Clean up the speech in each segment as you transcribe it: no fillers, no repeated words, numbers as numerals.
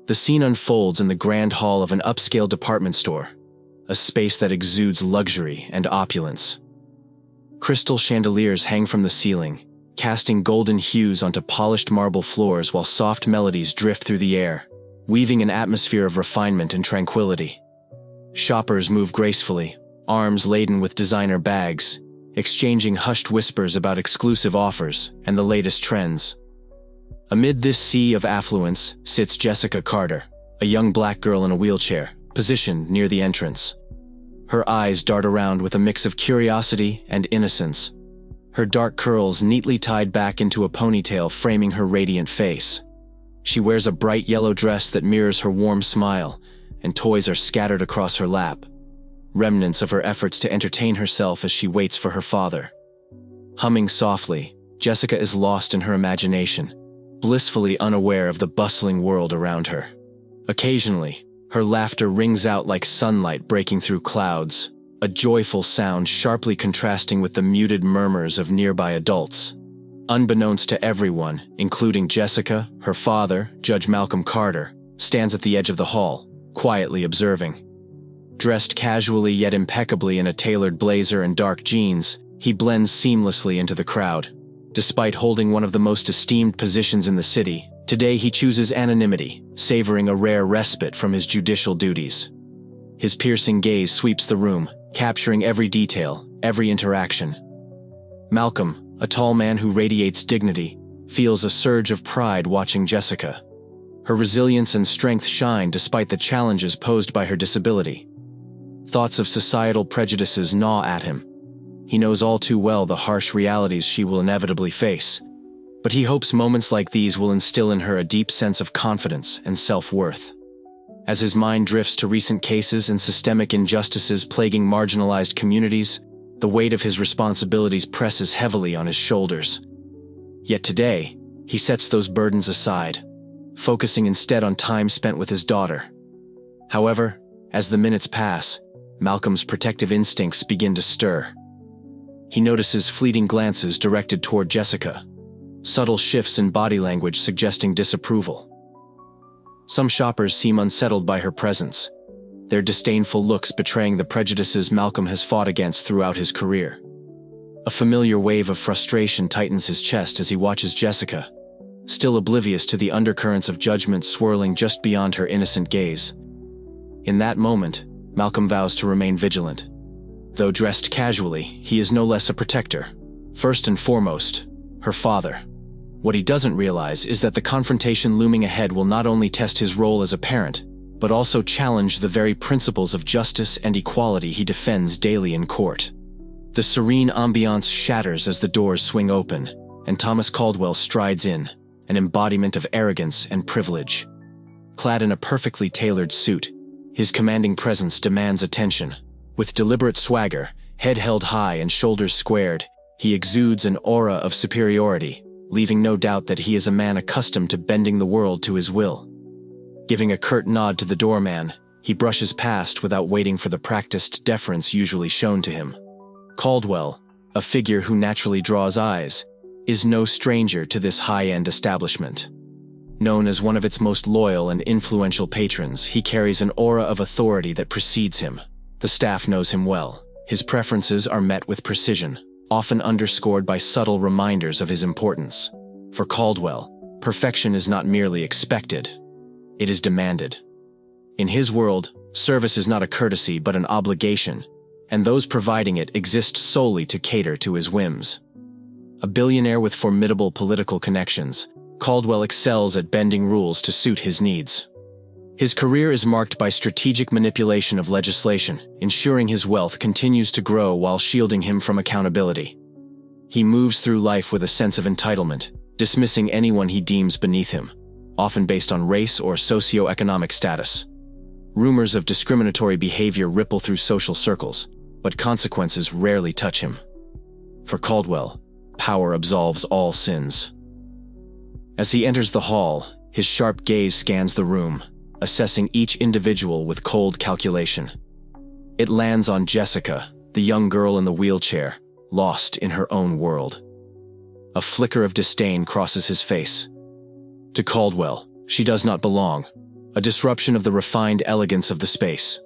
The scene unfolds in the grand hall of an upscale department store, a space that exudes luxury and opulence. Crystal chandeliers hang from the ceiling, casting golden hues onto polished marble floors while soft melodies drift through the air, weaving an atmosphere of refinement and tranquility. Shoppers move gracefully, arms laden with designer bags, exchanging hushed whispers about exclusive offers and the latest trends. Amid this sea of affluence sits Jessica Carter, a young black girl in a wheelchair, positioned near the entrance. Her eyes dart around with a mix of curiosity and innocence, her dark curls neatly tied back into a ponytail framing her radiant face. She wears a bright yellow dress that mirrors her warm smile, and toys are scattered across her lap, remnants of her efforts to entertain herself as she waits for her father. Humming softly, Jessica is lost in her imagination, blissfully unaware of the bustling world around her. Occasionally, her laughter rings out like sunlight breaking through clouds, a joyful sound sharply contrasting with the muted murmurs of nearby adults. Unbeknownst to everyone, including Jessica, her father, Judge Malcolm Carter, stands at the edge of the hall, quietly observing. Dressed casually yet impeccably in a tailored blazer and dark jeans, he blends seamlessly into the crowd. Despite holding one of the most esteemed positions in the city, today he chooses anonymity, savoring a rare respite from his judicial duties. His piercing gaze sweeps the room, capturing every detail, every interaction. Malcolm, a tall man who radiates dignity, feels a surge of pride watching Jessica. Her resilience and strength shine despite the challenges posed by her disability. Thoughts of societal prejudices gnaw at him. He knows all too well the harsh realities she will inevitably face, but he hopes moments like these will instill in her a deep sense of confidence and self-worth. As his mind drifts to recent cases and systemic injustices plaguing marginalized communities, the weight of his responsibilities presses heavily on his shoulders. Yet today, he sets those burdens aside, focusing instead on time spent with his daughter. However, as the minutes pass, Malcolm's protective instincts begin to stir. He notices fleeting glances directed toward Jessica, subtle shifts in body language suggesting disapproval. Some shoppers seem unsettled by her presence, their disdainful looks betraying the prejudices Malcolm has fought against throughout his career. A familiar wave of frustration tightens his chest as he watches Jessica, still oblivious to the undercurrents of judgment swirling just beyond her innocent gaze. In that moment, Malcolm vows to remain vigilant. Though dressed casually, he is no less a protector. First and foremost, her father. What he doesn't realize is that the confrontation looming ahead will not only test his role as a parent, but also challenge the very principles of justice and equality he defends daily in court. The serene ambiance shatters as the doors swing open, and Thomas Caldwell strides in, an embodiment of arrogance and privilege. Clad in a perfectly tailored suit, his commanding presence demands attention. With deliberate swagger, head held high and shoulders squared, he exudes an aura of superiority, leaving no doubt that he is a man accustomed to bending the world to his will. Giving a curt nod to the doorman, he brushes past without waiting for the practiced deference usually shown to him. Caldwell, a figure who naturally draws eyes, is no stranger to this high-end establishment. Known as one of its most loyal and influential patrons, he carries an aura of authority that precedes him. The staff knows him well. His preferences are met with precision, often underscored by subtle reminders of his importance. For Caldwell, perfection is not merely expected, it is demanded. In his world, service is not a courtesy but an obligation, and those providing it exist solely to cater to his whims. A billionaire with formidable political connections, Caldwell excels at bending rules to suit his needs. His career is marked by strategic manipulation of legislation, ensuring his wealth continues to grow while shielding him from accountability. He moves through life with a sense of entitlement, dismissing anyone he deems beneath him, often based on race or socioeconomic status. Rumors of discriminatory behavior ripple through social circles, but consequences rarely touch him. For Caldwell, power absolves all sins. As he enters the hall, his sharp gaze scans the room, assessing each individual with cold calculation. It lands on Jessica, the young girl in the wheelchair, lost in her own world. A flicker of disdain crosses his face. To Caldwell, she does not belong, a disruption of the refined elegance of the space.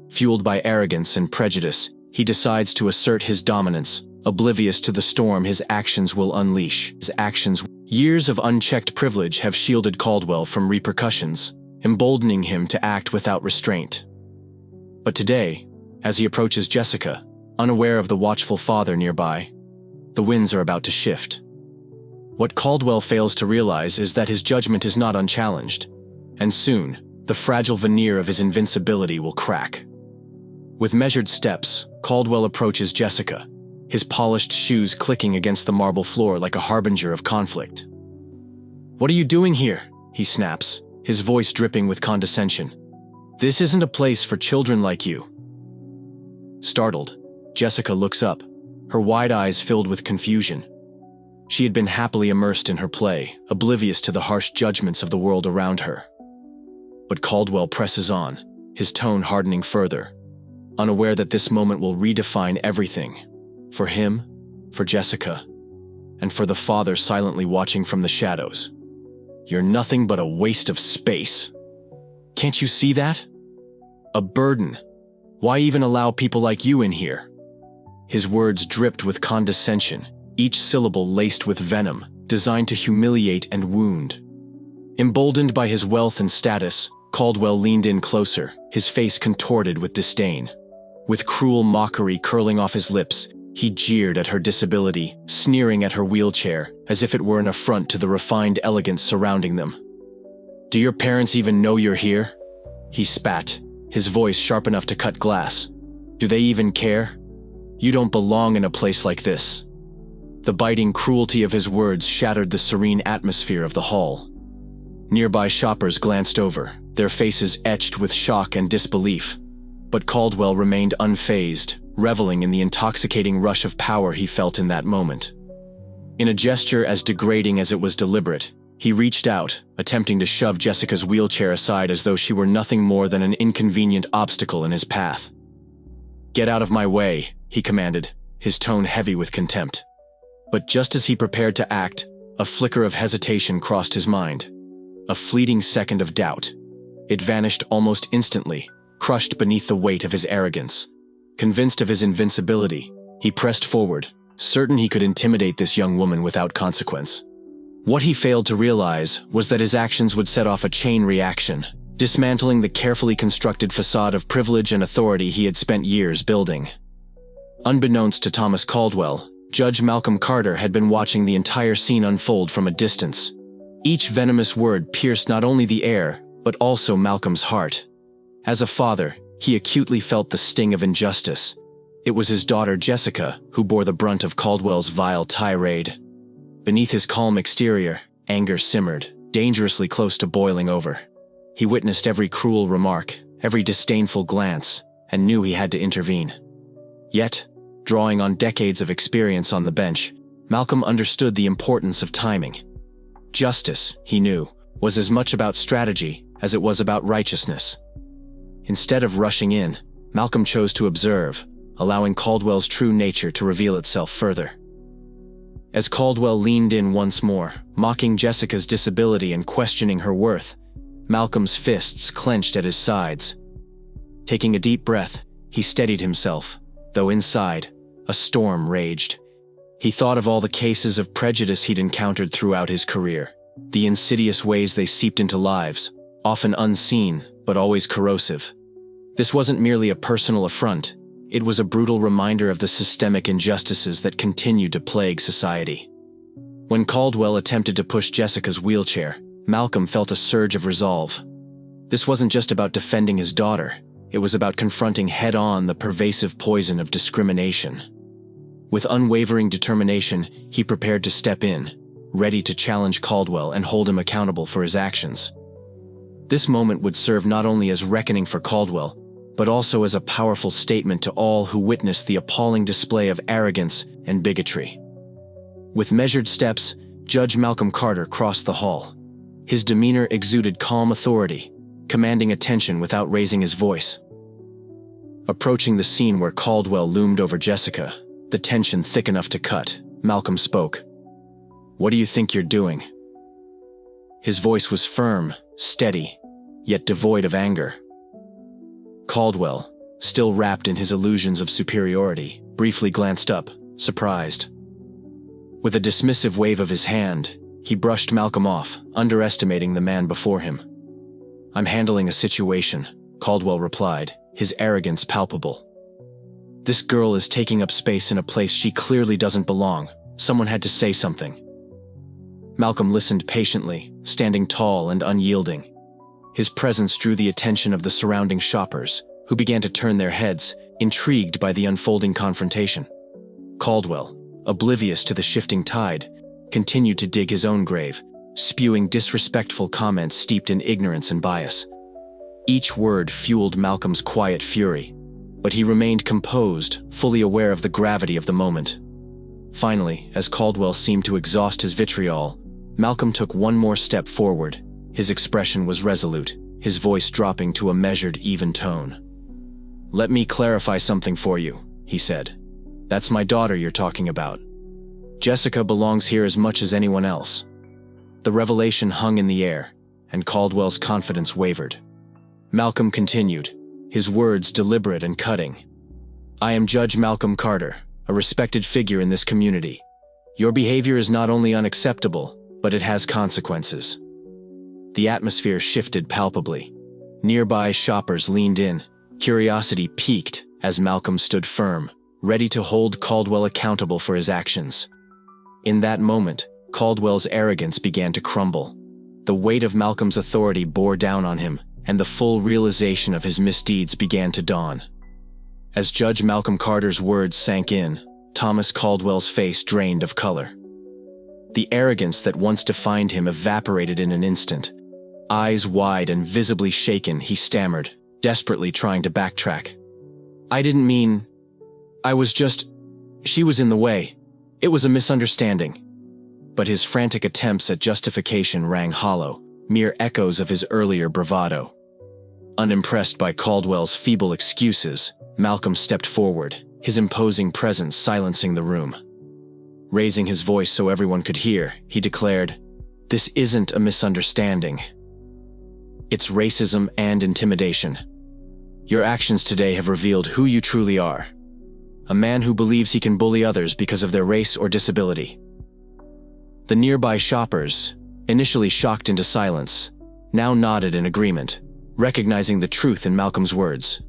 Fueled by arrogance and prejudice, he decides to assert his dominance, oblivious to the storm his actions will unleash. Years of unchecked privilege have shielded Caldwell from repercussions, emboldening him to act without restraint. But today, as he approaches Jessica, unaware of the watchful father nearby, the winds are about to shift. What Caldwell fails to realize is that his judgment is not unchallenged, and soon, the fragile veneer of his invincibility will crack. With measured steps, Caldwell approaches Jessica, his polished shoes clicking against the marble floor like a harbinger of conflict. "What are you doing here?" he snaps, his voice dripping with condescension. "This isn't a place for children like you." Startled, Jessica looks up, her wide eyes filled with confusion. She had been happily immersed in her play, oblivious to the harsh judgments of the world around her. But Caldwell presses on, his tone hardening further, unaware that this moment will redefine everything. For him, for Jessica, and for the father silently watching from the shadows. "You're nothing but a waste of space. Can't you see that? A burden. Why even allow people like you in here?" His words dripped with condescension, each syllable laced with venom, designed to humiliate and wound. Emboldened by his wealth and status, Caldwell leaned in closer, his face contorted with disdain. With cruel mockery curling off his lips, he jeered at her disability, sneering at her wheelchair, as if it were an affront to the refined elegance surrounding them. "Do your parents even know you're here?" He spat, his voice sharp enough to cut glass. "Do they even care? You don't belong in a place like this." The biting cruelty of his words shattered the serene atmosphere of the hall. Nearby shoppers glanced over, their faces etched with shock and disbelief. But Caldwell remained unfazed, reveling in the intoxicating rush of power he felt in that moment. In a gesture as degrading as it was deliberate, he reached out, attempting to shove Jessica's wheelchair aside as though she were nothing more than an inconvenient obstacle in his path. "Get out of my way," he commanded, his tone heavy with contempt. But just as he prepared to act, a flicker of hesitation crossed his mind. A fleeting second of doubt. It vanished almost instantly, crushed beneath the weight of his arrogance. Convinced of his invincibility, he pressed forward, certain he could intimidate this young woman without consequence. What he failed to realize was that his actions would set off a chain reaction, dismantling the carefully constructed facade of privilege and authority he had spent years building. Unbeknownst to Thomas Caldwell, Judge Malcolm Carter had been watching the entire scene unfold from a distance. Each venomous word pierced not only the air, but also Malcolm's heart. As a father, he acutely felt the sting of injustice. It was his daughter Jessica who bore the brunt of Caldwell's vile tirade. Beneath his calm exterior, anger simmered, dangerously close to boiling over. He witnessed every cruel remark, every disdainful glance, and knew he had to intervene. Yet, drawing on decades of experience on the bench, Malcolm understood the importance of timing. Justice, he knew, was as much about strategy as it was about righteousness. Instead of rushing in, Malcolm chose to observe, allowing Caldwell's true nature to reveal itself further. As Caldwell leaned in once more, mocking Jessica's disability and questioning her worth, Malcolm's fists clenched at his sides. Taking a deep breath, he steadied himself, though inside, a storm raged. He thought of all the cases of prejudice he'd encountered throughout his career, the insidious ways they seeped into lives, often unseen, but always corrosive. This wasn't merely a personal affront, it was a brutal reminder of the systemic injustices that continued to plague society. When Caldwell attempted to push Jessica's wheelchair, Malcolm felt a surge of resolve. This wasn't just about defending his daughter, it was about confronting head-on the pervasive poison of discrimination. With unwavering determination, he prepared to step in, ready to challenge Caldwell and hold him accountable for his actions. This moment would serve not only as reckoning for Caldwell, but also as a powerful statement to all who witnessed the appalling display of arrogance and bigotry. With measured steps, Judge Malcolm Carter crossed the hall. His demeanor exuded calm authority, commanding attention without raising his voice. Approaching the scene where Caldwell loomed over Jessica, the tension thick enough to cut, Malcolm spoke. "What do you think you're doing?" His voice was firm, steady, yet devoid of anger. Caldwell, still wrapped in his illusions of superiority, briefly glanced up, surprised. With a dismissive wave of his hand, he brushed Malcolm off, underestimating the man before him. "I'm handling a situation," Caldwell replied, his arrogance palpable. "This girl is taking up space in a place she clearly doesn't belong. Someone had to say something." Malcolm listened patiently, standing tall and unyielding. His presence drew the attention of the surrounding shoppers, who began to turn their heads, intrigued by the unfolding confrontation. Caldwell, oblivious to the shifting tide, continued to dig his own grave, spewing disrespectful comments steeped in ignorance and bias. Each word fueled Malcolm's quiet fury, but he remained composed, fully aware of the gravity of the moment. Finally, as Caldwell seemed to exhaust his vitriol, Malcolm took one more step forward. His expression was resolute, his voice dropping to a measured, even tone. "Let me clarify something for you," he said. "That's my daughter you're talking about. Jessica belongs here as much as anyone else." The revelation hung in the air, and Caldwell's confidence wavered. Malcolm continued, his words deliberate and cutting. "I am Judge Malcolm Carter, a respected figure in this community. Your behavior is not only unacceptable, but it has consequences." The atmosphere shifted palpably. Nearby shoppers leaned in, curiosity piqued as Malcolm stood firm, ready to hold Caldwell accountable for his actions. In that moment, Caldwell's arrogance began to crumble. The weight of Malcolm's authority bore down on him, and the full realization of his misdeeds began to dawn. As Judge Malcolm Carter's words sank in, Thomas Caldwell's face drained of color. The arrogance that once defined him evaporated in an instant. Eyes wide and visibly shaken, he stammered, desperately trying to backtrack. "I didn't mean... She was in the way. It was a misunderstanding." But his frantic attempts at justification rang hollow, mere echoes of his earlier bravado. Unimpressed by Caldwell's feeble excuses, Malcolm stepped forward, his imposing presence silencing the room. Raising his voice so everyone could hear, he declared, "This isn't a misunderstanding. It's racism and intimidation. Your actions today have revealed who you truly are. A man who believes he can bully others because of their race or disability." The nearby shoppers, initially shocked into silence, now nodded in agreement, recognizing the truth in Malcolm's words.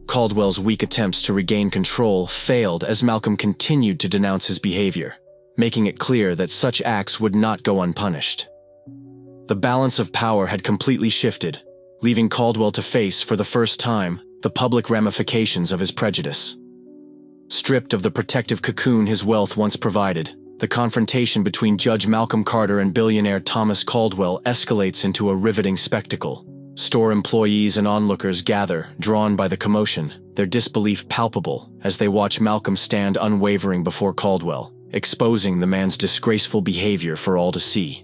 Caldwell's weak attempts to regain control failed as Malcolm continued to denounce his behavior, making it clear that such acts would not go unpunished. The balance of power had completely shifted, leaving Caldwell to face, for the first time, the public ramifications of his prejudice. Stripped of the protective cocoon his wealth once provided, the confrontation between Judge Malcolm Carter and billionaire Thomas Caldwell escalates into a riveting spectacle. Store employees and onlookers gather, drawn by the commotion, their disbelief palpable as they watch Malcolm stand unwavering before Caldwell, exposing the man's disgraceful behavior for all to see.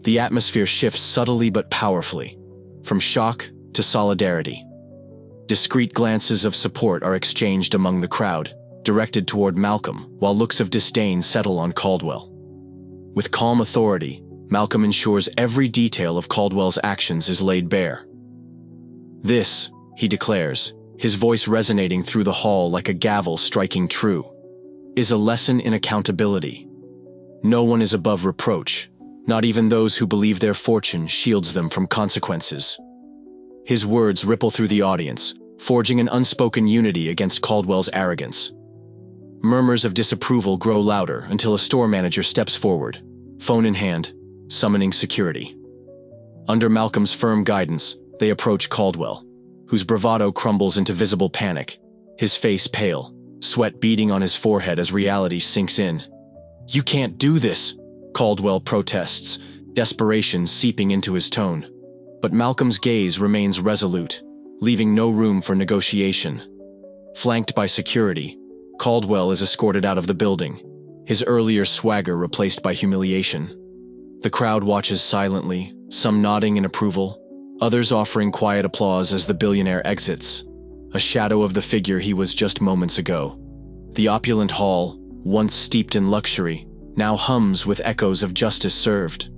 The atmosphere shifts subtly but powerfully, from shock to solidarity. Discreet glances of support are exchanged among the crowd, directed toward Malcolm, while looks of disdain settle on Caldwell. With calm authority, Malcolm ensures every detail of Caldwell's actions is laid bare. "This," he declares, his voice resonating through the hall like a gavel striking true, "is a lesson in accountability. No one is above reproach, not even those who believe their fortune shields them from consequences." His words ripple through the audience, forging an unspoken unity against Caldwell's arrogance. Murmurs of disapproval grow louder until a store manager steps forward, phone in hand, summoning security. Under Malcolm's firm guidance, they approach Caldwell, whose bravado crumbles into visible panic, his face pale, sweat beading on his forehead as reality sinks in. "You can't do this," Caldwell protests, desperation seeping into his tone. But Malcolm's gaze remains resolute, leaving no room for negotiation. Flanked by security, Caldwell is escorted out of the building, his earlier swagger replaced by humiliation. The crowd watches silently, some nodding in approval, others offering quiet applause as the billionaire exits, a shadow of the figure he was just moments ago. The opulent hall, once steeped in luxury, now hums with echoes of justice served.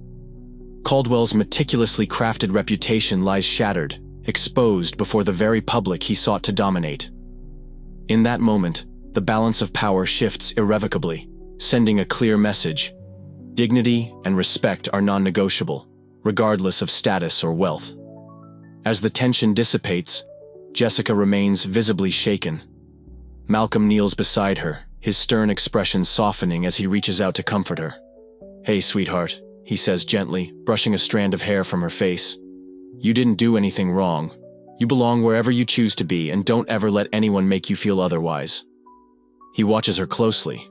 Caldwell's meticulously crafted reputation lies shattered, exposed before the very public he sought to dominate. In that moment, the balance of power shifts irrevocably, sending a clear message: dignity and respect are non-negotiable, regardless of status or wealth. As the tension dissipates, Jessica remains visibly shaken. Malcolm kneels beside her, his stern expression softening as he reaches out to comfort her. "Hey, sweetheart," he says gently, brushing a strand of hair from her face. "You didn't do anything wrong. You belong wherever you choose to be, and don't ever let anyone make you feel otherwise." He watches her closely,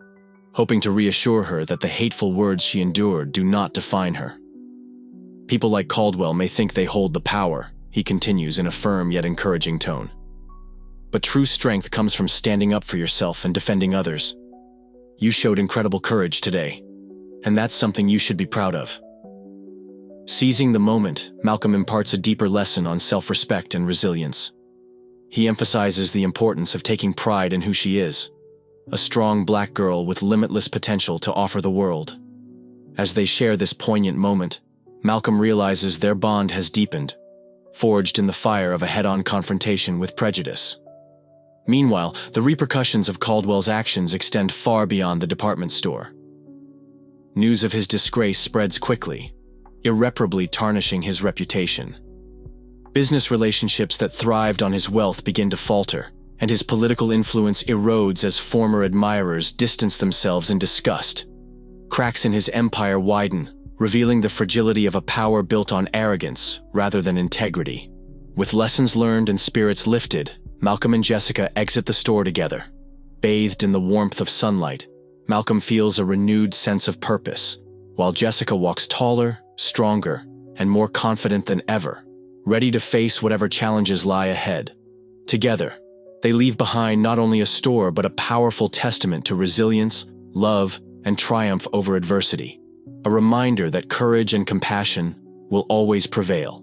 hoping to reassure her that the hateful words she endured do not define her. "People like Caldwell may think they hold the power," he continues in a firm yet encouraging tone. "But true strength comes from standing up for yourself and defending others. You showed incredible courage today, and that's something you should be proud of." Seizing the moment, Malcolm imparts a deeper lesson on self-respect and resilience. He emphasizes the importance of taking pride in who she is, a strong black girl with limitless potential to offer the world. As they share this poignant moment, Malcolm realizes their bond has deepened, forged in the fire of a head-on confrontation with prejudice. Meanwhile, the repercussions of Caldwell's actions extend far beyond the department store. News of his disgrace spreads quickly, irreparably tarnishing his reputation. Business relationships that thrived on his wealth begin to falter, and his political influence erodes as former admirers distance themselves in disgust. Cracks in his empire widen, revealing the fragility of a power built on arrogance rather than integrity. With lessons learned and spirits lifted, Malcolm and Jessica exit the store together. Bathed in the warmth of sunlight, Malcolm feels a renewed sense of purpose, while Jessica walks taller, stronger, and more confident than ever, ready to face whatever challenges lie ahead. Together, they leave behind not only a store but a powerful testament to resilience, love, and triumph over adversity. A reminder that courage and compassion will always prevail.